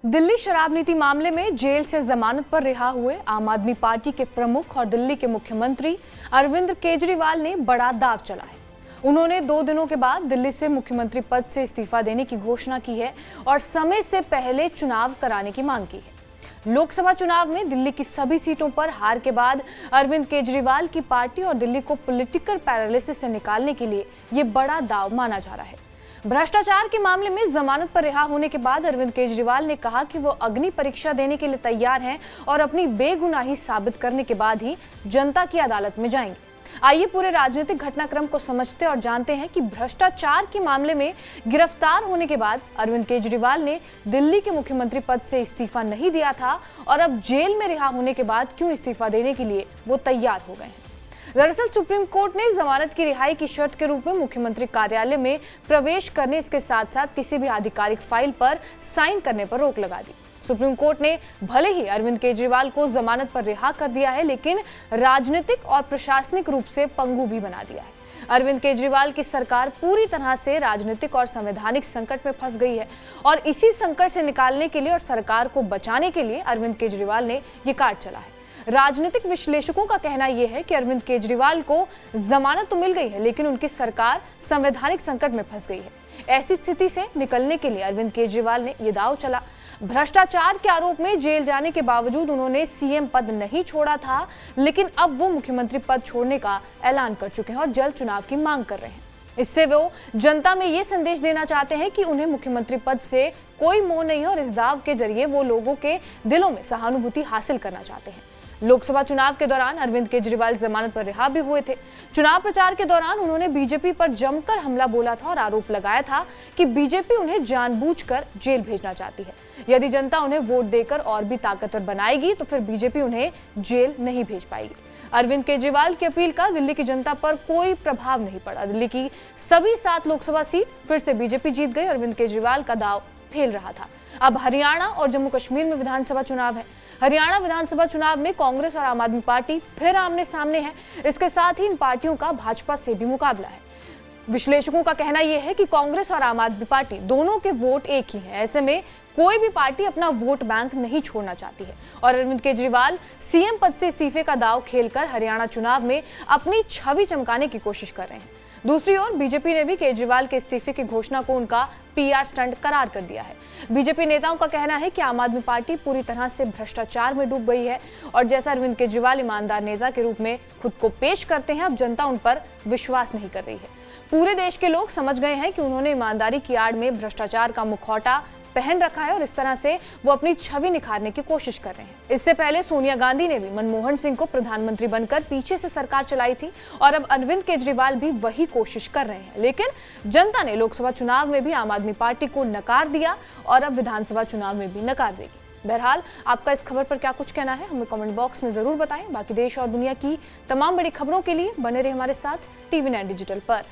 दिल्ली शराब नीति मामले में जेल से जमानत पर रिहा हुए आम आदमी पार्टी के प्रमुख और दिल्ली के मुख्यमंत्री अरविंद केजरीवाल ने बड़ा दांव चला है। उन्होंने 2 दिनों के बाद दिल्ली से मुख्यमंत्री पद से इस्तीफा देने की घोषणा की है और समय से पहले चुनाव कराने की मांग की है। लोकसभा चुनाव में दिल्ली की सभी सीटों पर हार के बाद अरविंद केजरीवाल की पार्टी और दिल्ली को पॉलिटिकल पैरालिसिस से निकालने के लिए ये बड़ा दांव माना जा रहा है। भ्रष्टाचार के मामले में जमानत पर रिहा होने के बाद अरविंद केजरीवाल ने कहा कि वो अग्नि परीक्षा देने के लिए तैयार हैं और अपनी बेगुनाही साबित करने के बाद ही जनता की अदालत में जाएंगे। आइए पूरे राजनीतिक घटनाक्रम को समझते और जानते हैं कि भ्रष्टाचार के मामले में गिरफ्तार होने के बाद अरविंद केजरीवाल ने दिल्ली के मुख्यमंत्री पद से इस्तीफा नहीं दिया था और अब जेल में रिहा होने के बाद क्यों इस्तीफा देने के लिए वो तैयार हो गए हैं। दरअसल सुप्रीम कोर्ट ने जमानत की रिहाई की शर्त के रूप में मुख्यमंत्री कार्यालय में प्रवेश करने इसके साथ साथ किसी भी आधिकारिक फाइल पर साइन करने पर रोक लगा दी। सुप्रीम कोर्ट ने भले ही अरविंद केजरीवाल को जमानत पर रिहा कर दिया है, लेकिन राजनीतिक और प्रशासनिक रूप से पंगु भी बना दिया है। अरविंद केजरीवाल की सरकार पूरी तरह से राजनीतिक और संवैधानिक संकट में फंस गई है और इसी संकट से निकालने के लिए और सरकार को बचाने के लिए अरविंद केजरीवाल ने ये कार्ड चला है। राजनीतिक विश्लेषकों का कहना यह है कि अरविंद केजरीवाल को जमानत तो मिल गई है, लेकिन उनकी सरकार संवैधानिक संकट में फंस गई है। ऐसी स्थिति से निकलने के लिए अरविंद केजरीवाल ने यह दांव चला। भ्रष्टाचार के आरोप में जेल जाने के बावजूद उन्होंने सीएम पद नहीं छोड़ा था, लेकिन अब वो मुख्यमंत्री पद छोड़ने का ऐलान कर चुके हैं और जल्द चुनाव की मांग कर रहे हैं। इससे वो जनता में ये संदेश देना चाहते हैं कि उन्हें मुख्यमंत्री पद से कोई मोह नहीं है और इस दाव के जरिए वो लोगों के दिलों में सहानुभूति हासिल करना चाहते हैं। लोकसभा चुनाव के दौरान अरविंद केजरीवाल जमानत पर रिहा भी हुए थे। चुनाव प्रचार के दौरान उन्होंने बीजेपी पर जमकर हमला बोला था और आरोप लगाया था कि बीजेपी उन्हें जानबूझकर जेल भेजना चाहती है। यदि जनता उन्हें वोट देकर और भी ताकतवर बनाएगी तो फिर बीजेपी उन्हें जेल नहीं भेज पाएगी। अरविंद केजरीवाल की अपील का दिल्ली की जनता पर कोई प्रभाव नहीं पड़ा। दिल्ली की सभी 7 लोकसभा सीट फिर से बीजेपी जीत गई। अरविंद केजरीवाल का दांव फेल रहा था। अब हरियाणा और जम्मू कश्मीर में विधानसभा चुनाव है। हरियाणा विधानसभा चुनाव में कांग्रेस और आम आदमी पार्टी फिर आमने सामने है। इसके साथ ही इन पार्टियों का भाजपा से भी मुकाबला है। विश्लेषकों का कहना यह है कि कांग्रेस और आम आदमी पार्टी दोनों के वोट एक ही हैं। ऐसे में कोई भी पार्टी अपना वोट बैंक नहीं छोड़ना चाहती है और अरविंद केजरीवाल सीएम पद से इस्तीफे का दांव खेलकर हरियाणा चुनाव में अपनी छवि चमकाने की कोशिश कर रहे हैं। दूसरी ओर बीजेपी ने भी केजरीवाल के इस्तीफे की घोषणा को उनका पीआर स्टंट करार कर दिया है। बीजेपी नेताओं का कहना है कि आम आदमी पार्टी पूरी तरह से भ्रष्टाचार में डूब गई है और जैसा अरविंद केजरीवाल ईमानदार नेता के रूप में खुद को पेश करते हैं, अब जनता उन पर विश्वास नहीं कर रही है। पूरे देश के लोग समझ गए हैं कि उन्होंने ईमानदारी की आड़ में भ्रष्टाचार का मुखौटा पहन रखा है और इस तरह से वो अपनी छवि निखारने की कोशिश कर रहे हैं। इससे पहले सोनिया गांधी ने भी मनमोहन सिंह को प्रधानमंत्री बनकर पीछे से सरकार चलाई थी और अब अरविंद केजरीवाल भी वही कोशिश कर रहे हैं, लेकिन जनता ने लोकसभा चुनाव में भी आम आदमी पार्टी को नकार दिया और अब विधानसभा चुनाव में भी नकार देगी। बहरहाल आपका इस खबर पर क्या कुछ कहना है हमें कमेंट बॉक्स में जरूर बताएं। बाकी देश और दुनिया की तमाम बड़ी खबरों के लिए बने रहे हमारे साथ TV9 डिजिटल पर।